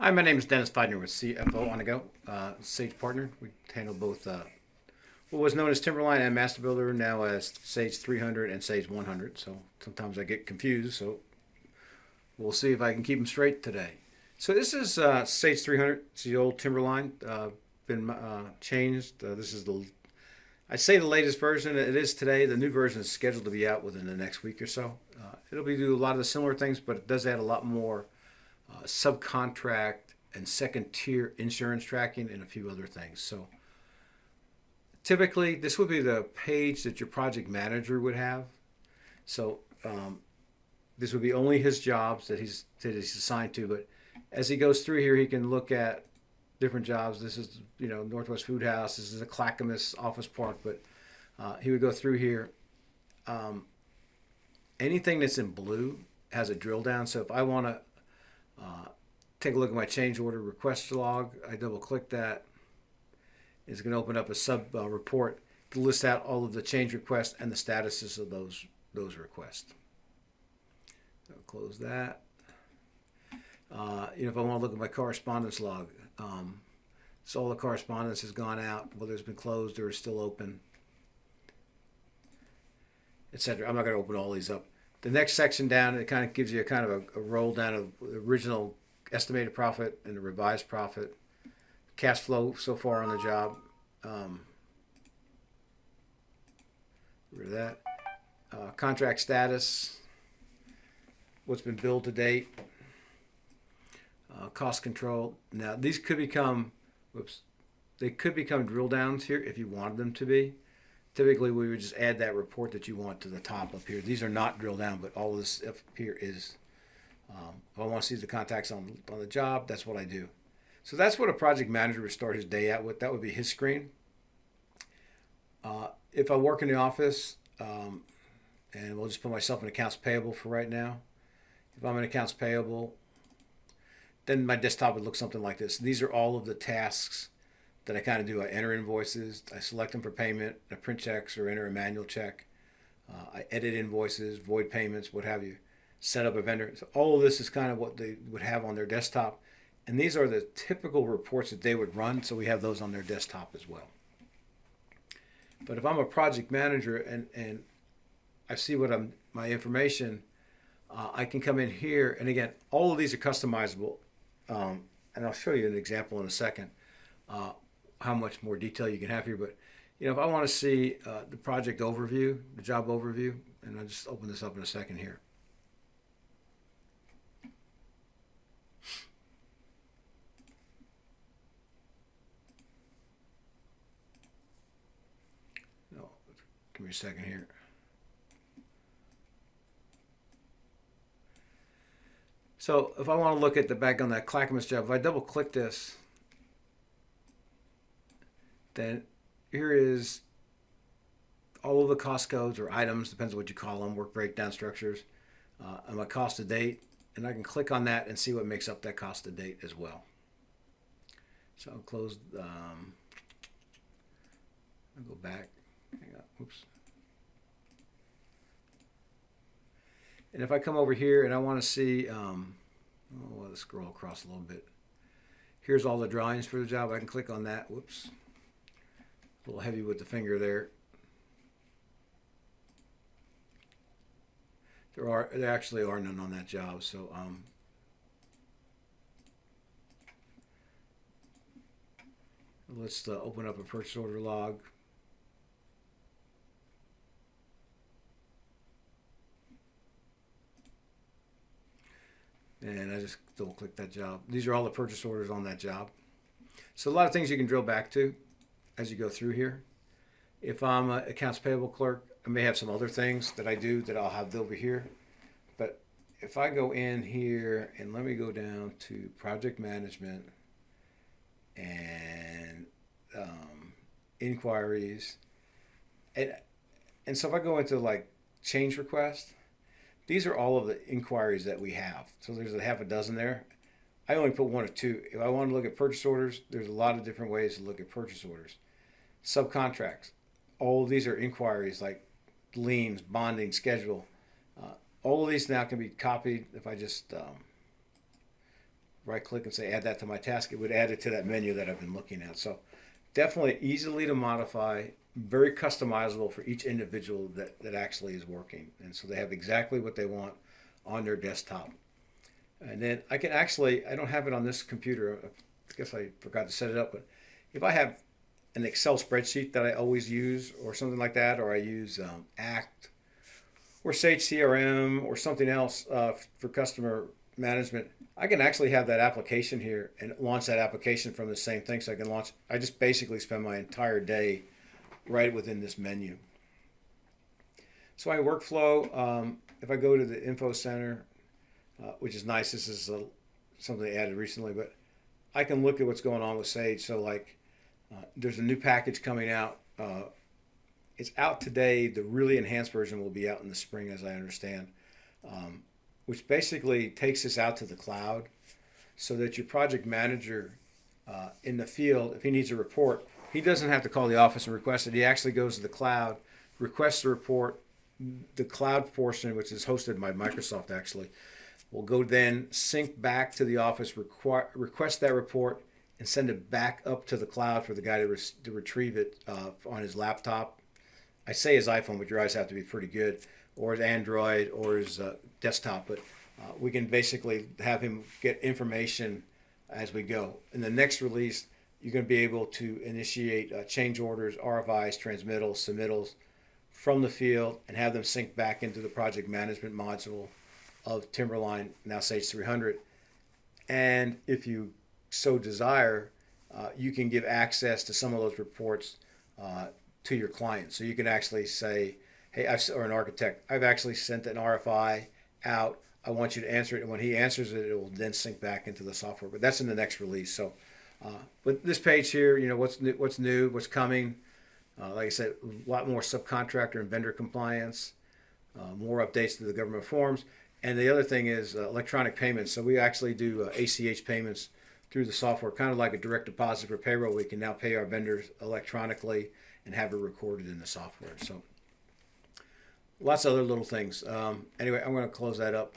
Hi, my name is Dennis Feidner with CFO On The Go, Sage Partner. We handle both what was known as Timberline and Master Builder, now as Sage 300 and Sage 100. So sometimes I get confused, so we'll see if I can keep them straight today. So this is Sage 300. It's the old Timberline, been changed. This is I say the latest version. It is today. The new version is scheduled to be out within the next week or so. It'll be do a lot of the similar things, but it does add a lot more subcontract and second tier insurance tracking and a few other things. So typically this would be the page that your project manager would have. So this would be only his jobs that he's assigned to, but as he goes through here, he can look at different jobs. This is, Northwest Food House. This is a Clackamas office park, but he would go through here. Anything that's in blue has a drill down. So if I want to take a look at my change order request log, I double click that. It's going to open up a sub report to list out all of the change requests and the statuses of those requests. So I'll close that. If I want to look at my correspondence log, so all the correspondence has gone out, whether it's been closed or is still open, etc. I'm not going to open all these up. The next section down, it kind of gives you a roll down of the original estimated profit and the revised profit, cash flow so far on the job. Rid of that. Contract status, what's been billed to date, cost control. Now these could become, they could become drill downs here if you wanted them to be. Typically, we would just add that report that you want to the top up here. These are not drilled down, but all of this up here is. If I want to see the contacts on the job, that's what I do. So that's what a project manager would start his day out with. That would be his screen. If I work in the office, and we'll just put myself in accounts payable for right now. If I'm in accounts payable, then my desktop would look something like this. These are all of the tasks that I kind of do. I enter invoices, I select them for payment, I print checks or enter a manual check. I edit invoices, void payments, what have you. Set up a vendor. So all of this is kind of what they would have on their desktop. And these are the typical reports that they would run. So we have those on their desktop as well. But if I'm a project manager and I see my information, I can come in here. And again, all of these are customizable. And I'll show you an example in a second, how much more detail you can have here. But if I want to see the project overview, the job overview, and I'll just open this up in a second here. Give me a second here. So if I want to look at the back on that Clackamas job, if I double click this, then here is all of the cost codes or items, depends on what you call them, work breakdown structures, and my cost to date. And I can click on that and see what makes up that cost to date as well. So I'll close, I'll go back. Hang on. Oops. And if I come over here and I want to see, let's scroll across a little bit. Here's all the drawings for the job. I can click on that. Whoops. A little heavy with the finger there. There actually are none on that job. So let's open up a purchase order log. And I just double click that job. These are all the purchase orders on that job. So a lot of things you can drill back to as you go through here. If I'm an accounts payable clerk, I may have some other things that I do that I'll have over here. But if I go in here and let me go down to project management and inquiries. And so if I go into like change request, these are all of the inquiries that we have. So there's a half a dozen there. I only put one or two. If I want to look at purchase orders, there's a lot of different ways to look at purchase orders. Subcontracts. All of these are inquiries like liens, bonding, schedule. All of these now can be copied if I just right click and say add that to my task, it would add it to that menu that I've been looking at. So definitely easily to modify, very customizable for each individual that actually is working. And so they have exactly what they want on their desktop. And then I can actually, I don't have it on this computer. I guess I forgot to set it up, but if I have an Excel spreadsheet that I always use or something like that, or I use ACT or Sage CRM or something else for customer management, I can actually have that application here and launch that application from the same thing. So I can launch, I just basically spend my entire day right within this menu. So my workflow, if I go to the info center, which is nice, this is something they added recently, but I can look at what's going on with Sage. So like there's a new package coming out. It's out today. The really enhanced version will be out in the spring, as I understand, which basically takes this out to the cloud so that your project manager in the field, if he needs a report, he doesn't have to call the office and request it. He actually goes to the cloud, requests the report. The cloud portion, which is hosted by Microsoft actually, will go then sync back to the office, request that report, and send it back up to the cloud for the guy to retrieve it on his laptop. I say his iPhone, but your eyes have to be pretty good, or his Android, or his desktop. But we can basically have him get information as we go. In the next release, you're going to be able to initiate change orders, RFIs, transmittals, submittals from the field and have them sync back into the project management module of Timberline, now Sage 300. And if you so desire, you can give access to some of those reports to your client. So you can actually say, hey, or an architect, I've actually sent an RFI out. I want you to answer it. And when he answers it, it will then sync back into the software. But that's in the next release. So, but this page here, you know, what's new, what's coming. Like I said, a lot more subcontractor and vendor compliance, more updates to the government forms. And the other thing is electronic payments. So we actually do ACH payments through the software, kind of like a direct deposit for payroll. We can now pay our vendors electronically and have it recorded in the software. So lots of other little things. Anyway, I'm going to close that up.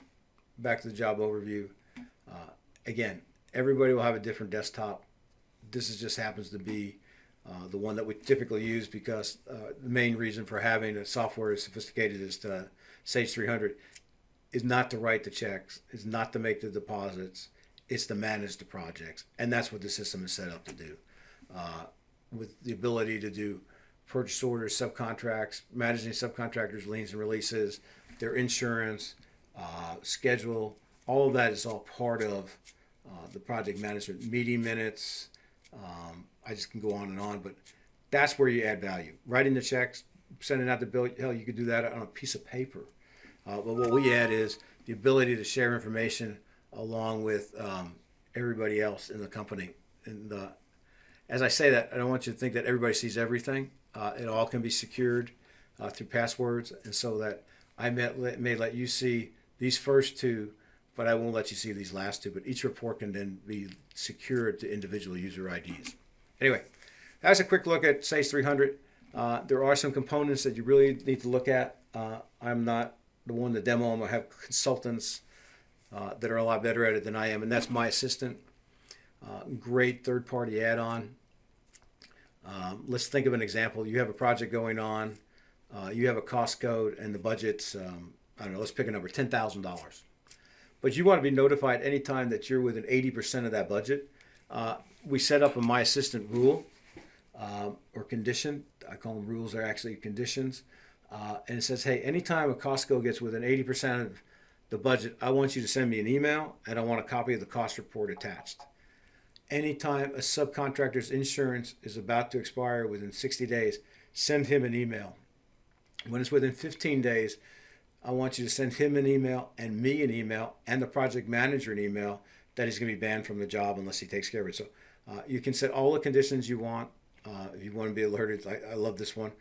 Back to the job overview. Again, everybody will have a different desktop. This just happens to be the one that we typically use because the main reason for having a software as sophisticated as Sage 300 is not to write the checks, is not to make the deposits, it's to manage the projects. And that's what the system is set up to do. With the ability to do purchase orders, subcontracts, managing subcontractors, liens and releases, their insurance, schedule, all of that is all part of the project management, meeting minutes. I just can go on and on, but that's where you add value. Writing the checks, sending out the bill, hell, you could do that on a piece of paper. But what we add is the ability to share information along with everybody else in the company. And as I say that, I don't want you to think that everybody sees everything. It all can be secured through passwords, and so that I may let you see these first two, but I won't let you see these last two. But each report can then be secured to individual user IDs. Anyway, that's a quick look at Sage 300. There are some components that you really need to look at. I'm not the one to demo them. I have consultants that are a lot better at it than I am, and that's My Assistant. Great third-party add-on. Let's think of an example. You have a project going on. You have a cost code, and the budget's, I don't know, let's pick a number, $10,000. But you want to be notified anytime that you're within 80% of that budget. We set up a My Assistant rule or condition. I call them rules, they're actually conditions. And it says, hey, anytime a cost code gets within 80% of the budget, I want you to send me an email, and I want a copy of the cost report attached. Anytime a subcontractor's insurance is about to expire within 60 days, send him an email. When it's within 15 days, I want you to send him an email and me an email and the project manager an email that he's going to be banned from the job unless he takes care of it. So you can set all the conditions you want. If you want to be alerted, I love this one.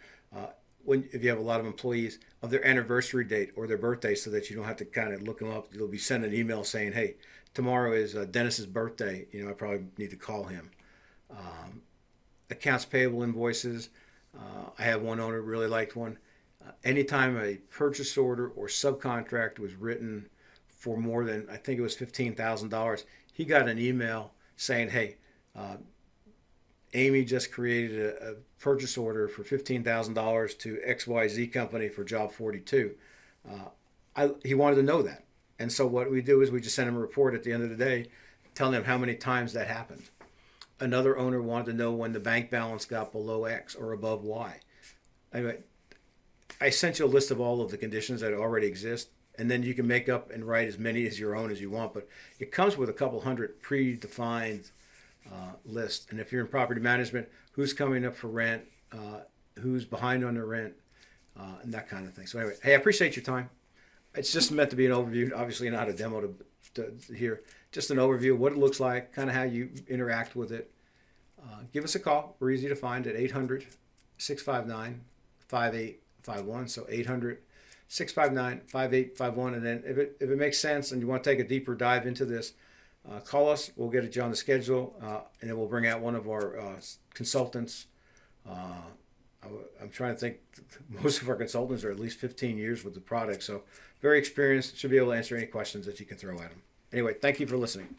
If you have a lot of employees, of their anniversary date or their birthday, so that you don't have to kind of look them up. You'll be sent an email saying, hey, tomorrow is Dennis's birthday. You know, I probably need to call him. Accounts payable invoices. I have one owner really liked one. Anytime a purchase order or subcontract was written for more than, I think it was $15,000, he got an email saying, hey, Amy just created a purchase order for $15,000 to XYZ company for job 42. He wanted to know that. And so what we do is we just send him a report at the end of the day telling him how many times that happened. Another owner wanted to know when the bank balance got below X or above Y. Anyway, I sent you a list of all of the conditions that already exist, and then you can make up and write as many as your own as you want, but it comes with a couple hundred predefined list. And if you're in property management, who's coming up for rent, who's behind on their rent, and that kind of thing. So anyway, hey, I appreciate your time. It's just meant to be an overview, obviously not a demo to hear, just an overview of what it looks like, kind of how you interact with it. Give us a call. We're easy to find at 800-659-5851. So 800-659-5851. And then if it makes sense and you want to take a deeper dive into this, call us. We'll get you on the schedule, and then we'll bring out one of our consultants. I'm trying to think. Most of our consultants are at least 15 years with the product, so very experienced. Should be able to answer any questions that you can throw at them. Anyway, thank you for listening.